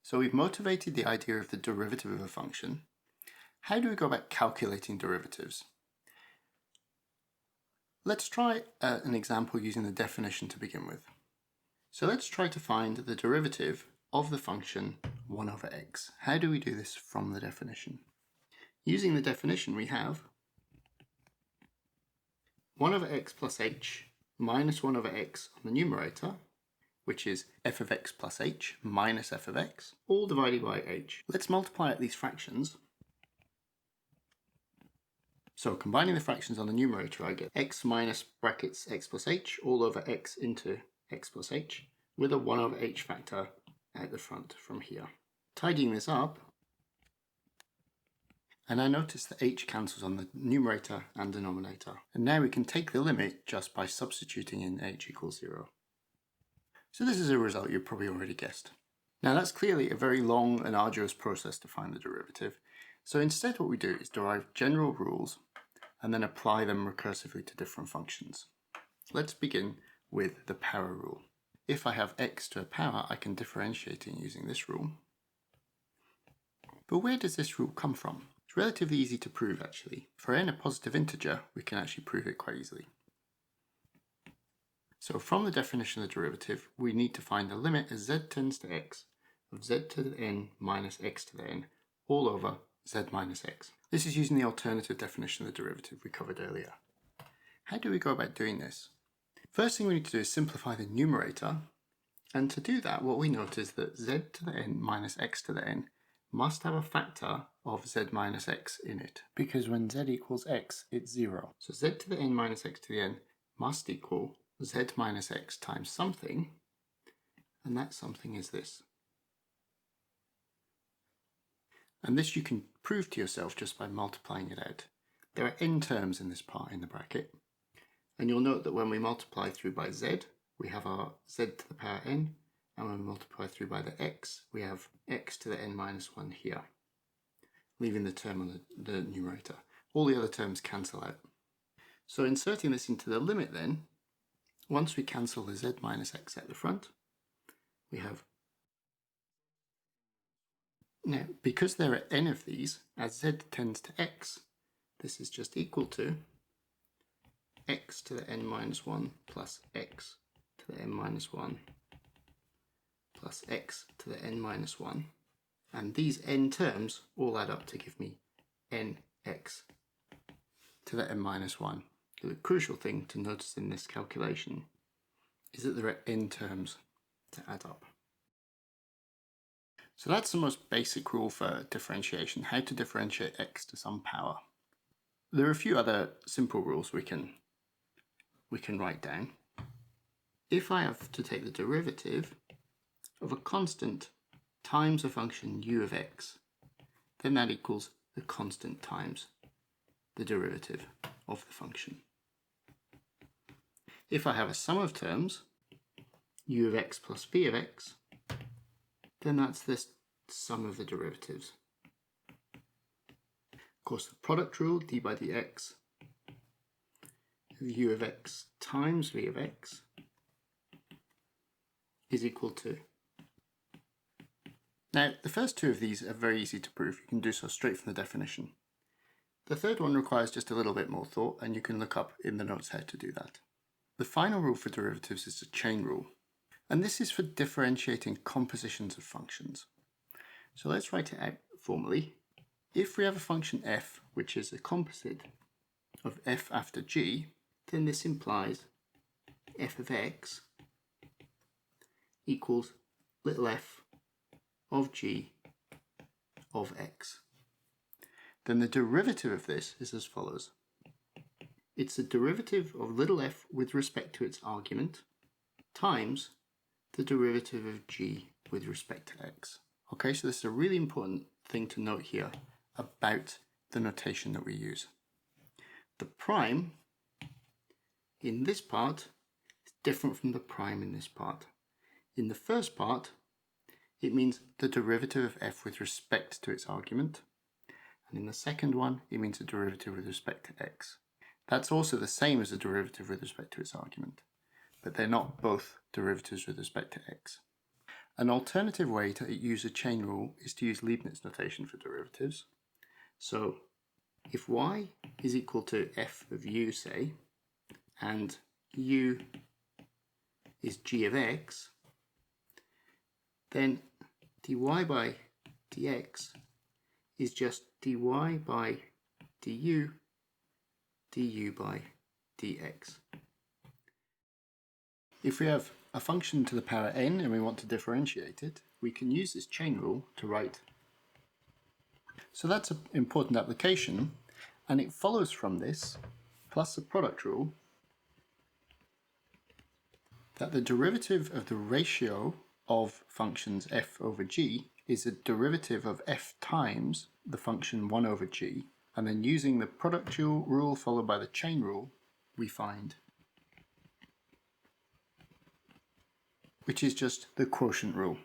So we've motivated the idea of the derivative of a function. How do we go about calculating derivatives? Let's try an example using the definition to begin with. So let's try to find the derivative of the function 1 over x. How do we do this from the definition? Using the definition we have 1 over x plus h minus 1 over x on the numerator, which is f of x plus h minus f of x, all divided by h. Let's multiply out these fractions. So combining the fractions on the numerator, I get x minus brackets x plus h all over x into x plus h with a 1 over h factor at the front from here. Tidying this up, and I notice that h cancels on the numerator and denominator. And now we can take the limit just by substituting in h equals 0. So this is a result you've probably already guessed. Now that's clearly a very long and arduous process to find the derivative. So instead what we do is derive general rules and then apply them recursively to different functions. Let's begin with the power rule. If I have x to a power, I can differentiate it using this rule. But where does this rule come from? It's relatively easy to prove actually. For n a positive integer, we can actually prove it quite easily. So from the definition of the derivative, we need to find the limit as z tends to x of z to the n minus x to the n all over z minus x. This is using the alternative definition of the derivative we covered earlier. How do we go about doing this? First thing we need to do is simplify the numerator, and to do that what we note is that z to the n minus x to the n must have a factor of z minus x in it, because when z equals x it's 0. So z to the n minus x to the n must equal z minus x times something, and that something is this. And this you can prove to yourself just by multiplying it out. There are n terms in this part in the bracket, and you'll note that when we multiply through by z, we have our z to the power n, and when we multiply through by the x, we have x to the n minus 1 here, leaving the term on the numerator. All the other terms cancel out. So inserting this into the limit then, once we cancel the z minus x at the front, we have, now because there are n of these, as z tends to x, this is just equal to x to the n minus 1 plus x to the n minus 1 plus x to the n minus 1. And these n terms all add up to give me nx to the n minus 1. The crucial thing to notice in this calculation is that there are n terms to add up. So that's the most basic rule for differentiation, how to differentiate x to some power. There are a few other simple rules we can write down. If I have to take the derivative of a constant times a function u of x, then that equals the constant times the derivative of the function. If I have a sum of terms, u of x plus v of x, then that's the sum of the derivatives. Of course, the product rule, d by dx, u of x times v of x is equal to. Now, the first two of these are very easy to prove. You can do so straight from the definition. The third one requires just a little bit more thought, and you can look up in the notes how to do that. The final rule for derivatives is the chain rule, and this is for differentiating compositions of functions. So let's write it out formally. If we have a function f, which is a composite of f after g, then this implies f of x equals little f of g of x. Then the derivative of this is as follows. It's the derivative of little f with respect to its argument times the derivative of g with respect to x. Okay, so this is a really important thing to note here about the notation that we use. The prime in this part is different from the prime in this part. In the first part, it means the derivative of f with respect to its argument, and in the second one, it means the derivative with respect to x. That's also the same as the derivative with respect to its argument, but they're not both derivatives with respect to x. An alternative way to use a chain rule is to use Leibniz notation for derivatives. So if y is equal to f of u, say, and u is g of x, then dy by dx is just dy by du by dx. If we have a function to the power n and we want to differentiate it, we can use this chain rule to write. So that's an important application, and it follows from this, plus the product rule, that the derivative of the ratio of functions f over g is a derivative of f times the function 1 over g, and then using the product rule followed by the chain rule, we find, which is just the quotient rule.